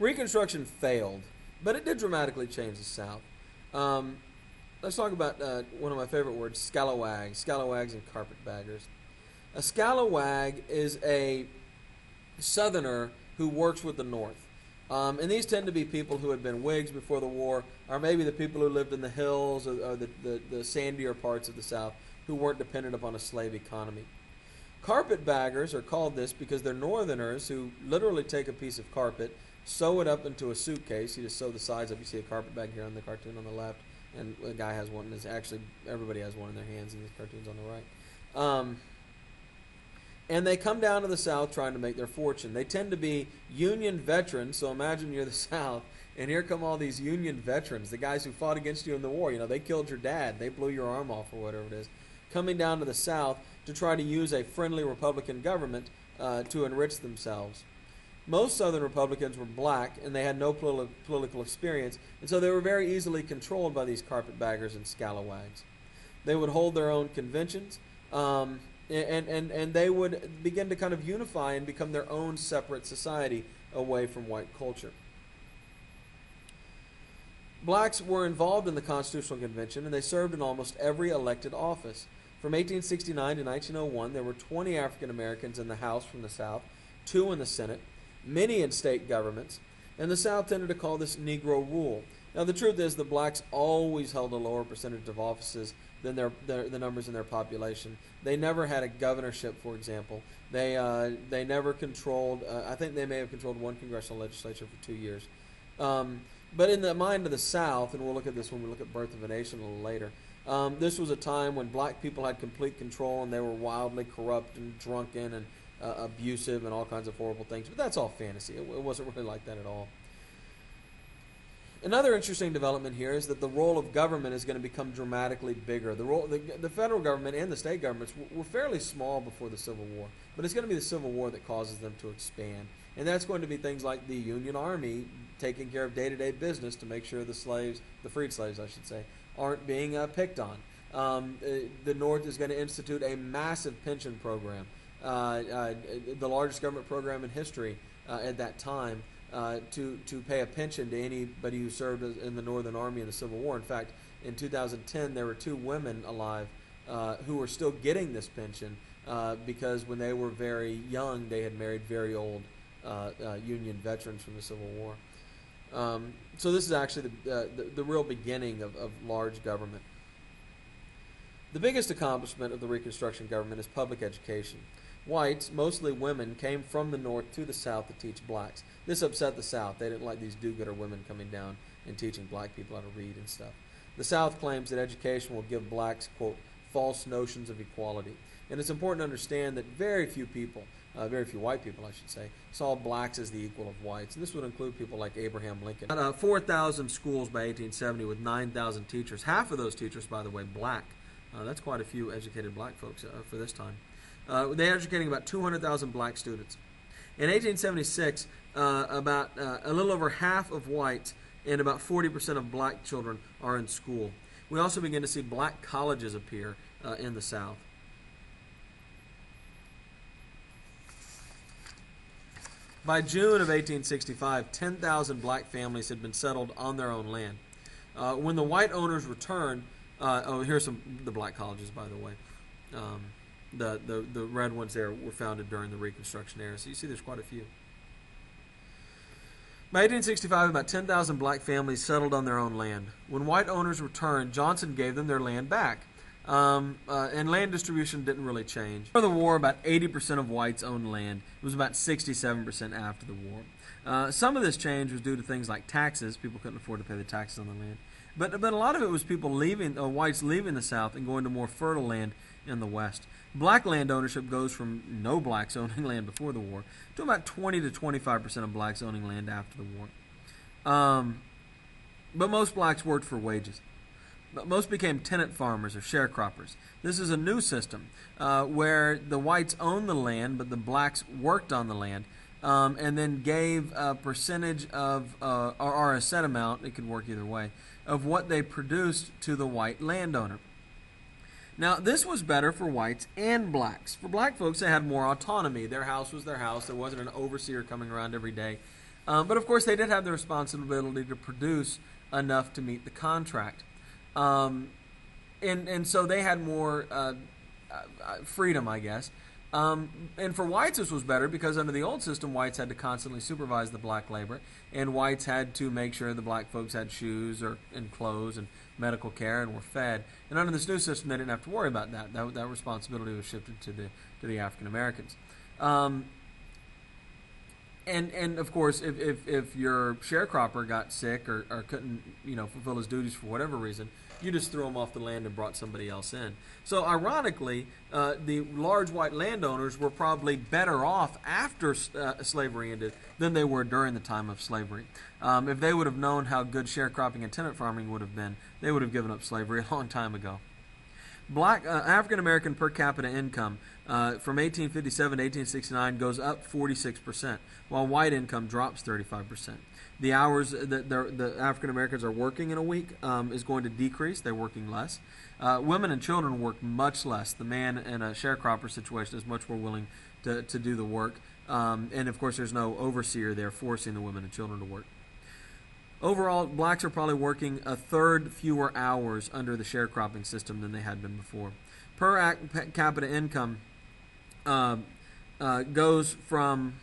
Reconstruction failed, but it did dramatically change the South. Um, let's talk about one of my favorite words, scalawags and carpetbaggers. A scalawag is a Southerner who works with the North. And these tend to be people who had been Whigs before the war, or maybe the people who lived in the hills or the sandier parts of the South who weren't dependent upon a slave economy. Carpetbaggers are called this because they're Northerners who literally take a piece of carpet, sew it up into a suitcase. You just sew the sides up. You see a carpetbag here on the cartoon on the left, and a guy has one. And actually, everybody has one in their hands in these cartoons on the right. And they come down to the South trying to make their fortune. They tend to be Union veterans, so imagine you're the South, and here come all these Union veterans, the guys who fought against you in the war. You know, they killed your dad, they blew your arm off or whatever it is, coming down to the South to try to use a friendly Republican government to enrich themselves. Most Southern Republicans were black, and they had no political experience, and so they were very easily controlled by these carpetbaggers and scalawags. They would hold their own conventions, and they would begin to kind of unify and become their own separate society away from white culture. Blacks were involved in the Constitutional Convention, and they served in almost every elected office. From 1869 to 1901, there were 20 African Americans in the House from the South, 2 in the Senate, many in state governments, and the South tended to call this Negro rule. Now, the truth is that blacks always held a lower percentage of offices than the numbers in their population. They never had a governorship, for example. They never controlled, I think they may have controlled one congressional legislature for 2 years. But in the mind of the South, and we'll look at this when we look at Birth of a Nation a little later, this was a time when black people had complete control, and they were wildly corrupt and drunken and abusive and all kinds of horrible things. But that's all fantasy. It wasn't really like that at all. Another interesting development here is that the role of government is going to become dramatically bigger. The federal government and the state governments were fairly small before the Civil War, but it's going to be the Civil War that causes them to expand. And that's going to be things like the Union Army taking care of day-to-day business to make sure the slaves, the freed slaves I should say, aren't being picked on. The North is going to institute a massive pension program, the largest government program in history at that time. To pay a pension to anybody who served in the Northern Army in the Civil War. In fact, in 2010, there were 2 women alive who were still getting this pension because when they were very young, they had married very old Union veterans from the Civil War. So this is actually the real beginning of large government. The biggest accomplishment of the Reconstruction government is public education. Whites, mostly women, came from the North to the South to teach blacks. This upset the South. They didn't like these do-gooder women coming down and teaching black people how to read and stuff. The South claims that education will give blacks, quote, false notions of equality. And it's important to understand that very few people, very few white people, I should say, saw blacks as the equal of whites. And this would include people like Abraham Lincoln. 4,000 schools by 1870 with 9,000 teachers. Half of those teachers, by the way, black. That's quite a few educated black folks for this time. They're educating about 200,000 black students. In 1876, about a little over half of whites and about 40% of black children are in school. We also begin to see black colleges appear in the South. By June of 1865, 10,000 black families had been settled on their own land. When the white owners returned, here's the black colleges, by the way. The red ones there were founded during the Reconstruction era, so you see there's quite a few. By 1865, about 10,000 black families settled on their own land. When white owners returned, Johnson gave them their land back, and land distribution didn't really change. Before the war, about 80% of whites owned land. It was about 67% after the war. Some of this change was due to things like taxes. People couldn't afford to pay the taxes on the land. But a lot of it was people whites leaving the South and going to more fertile land in the West. Black land ownership goes from no blacks owning land before the war to about 20 to 25% of blacks owning land after the war. But most blacks worked for wages. But most became tenant farmers or sharecroppers. This is a new system where the whites owned the land, but the blacks worked on the land and then gave a percentage of, or a set amount, it could work either way, of what they produced to the white landowner. Now, this was better for whites and blacks. For black folks, they had more autonomy. Their house was their house. There wasn't an overseer coming around every day But of course, they did have the responsibility to produce enough to meet the contract. And so they had more freedom, I guess. And for whites, this was better because under the old system, whites had to constantly supervise the black labor, and whites had to make sure the black folks had shoes and clothes and medical care and were fed. And under this new system, they didn't have to worry about that. That responsibility was shifted to the African Americans. And of course, if your sharecropper got sick or couldn't fulfill his duties for whatever reason, you just threw him off the land and brought somebody else in. So ironically, the large white landowners were probably better off after slavery ended than they were during the time of slavery. If they would have known how good sharecropping and tenant farming would have been, they would have given up slavery a long time ago. Black African American per capita income from 1857 to 1869 goes up 46%, while white income drops 35%. The hours that the African Americans are working in a week is going to decrease. They're working less. Women and children work much less. The man in a sharecropper situation is much more willing to do the work. And of course, there's no overseer there forcing the women and children to work. Overall, blacks are probably working a third fewer hours under the sharecropping system than they had been before. Per capita income goes from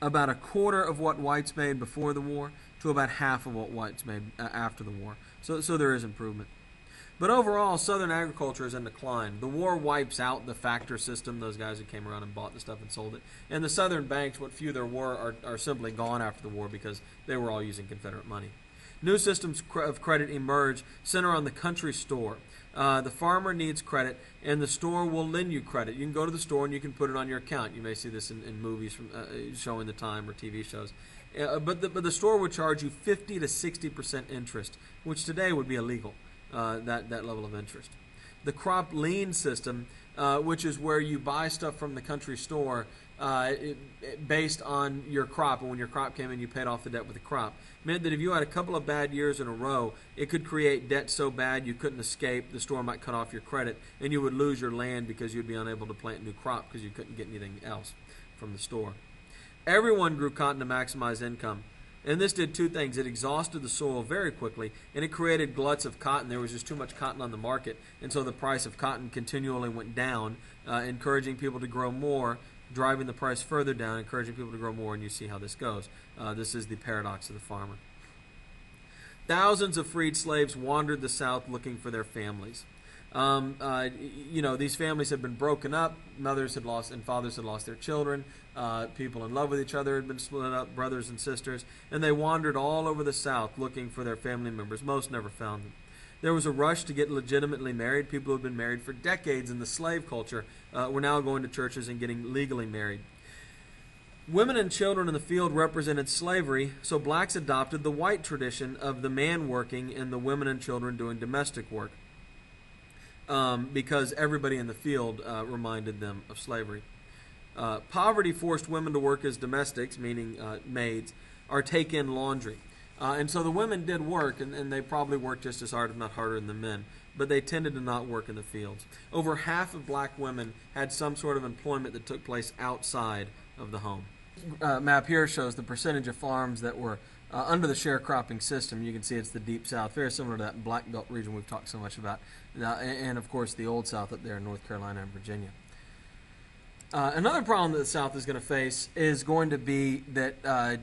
about a quarter of what whites made before the war to about half of what whites made after the war. So there is improvement. But overall, Southern agriculture is in decline. The war wipes out the factor system, those guys who came around and bought the stuff and sold it. And the Southern banks, what few there were, are simply gone after the war because they were all using Confederate money. New systems of credit emerge, center on the country store. The farmer needs credit, and the store will lend you credit. You can go to the store and you can put it on your account. You may see this in movies from showing the time or TV shows. But the store would charge you 50 to 60% interest, which today would be illegal. That level of interest. The crop lien system, which is where you buy stuff from the country store based on your crop, and when your crop came in, you paid off the debt with the crop, meant that if you had a couple of bad years in a row, it could create debt so bad you couldn't escape. The store might cut off your credit, and you would lose your land because you'd be unable to plant new crop because you couldn't get anything else from the store. Everyone grew cotton to maximize income. And this did two things. It exhausted the soil very quickly, and it created gluts of cotton. There was just too much cotton on the market, and so the price of cotton continually went down, encouraging people to grow more, driving the price further down, encouraging people to grow more, and you see how this goes. This is the paradox of the farmer. Thousands of freed slaves wandered the South looking for their families. These families had been broken up. Mothers had lost and fathers had lost their children. People in love with each other had been split up, brothers and sisters, and they wandered all over the South looking for their family members. Most never found them. There was a rush to get legitimately married. People who had been married for decades in the slave culture were now going to churches and getting legally married. Women and children in the field represented slavery, so blacks adopted the white tradition of the man working and the women and children doing domestic work. Because everybody in the field reminded them of slavery. Poverty forced women to work as domestics, meaning maids, or take in laundry. And so the women did work, and they probably worked just as hard, if not harder, than the men. But they tended to not work in the fields. Over half of black women had some sort of employment that took place outside of the home. Map here shows the percentage of farms that were under the sharecropping system. You can see it's the Deep South, very similar to that Black Belt region we've talked so much about. And of course, the Old South up there in North Carolina and Virginia. Another problem that the South is going to face is going to be that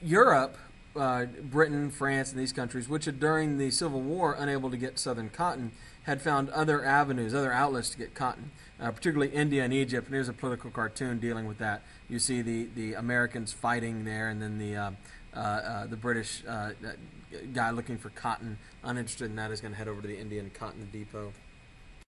Europe, Britain, France, and these countries, which had during the Civil War unable to get Southern cotton, had found other avenues, other outlets to get cotton, particularly India and Egypt. And here's a political cartoon dealing with that. You see the Americans fighting there, and then the British guy looking for cotton, uninterested in that, is going to head over to the Indian Cotton Depot.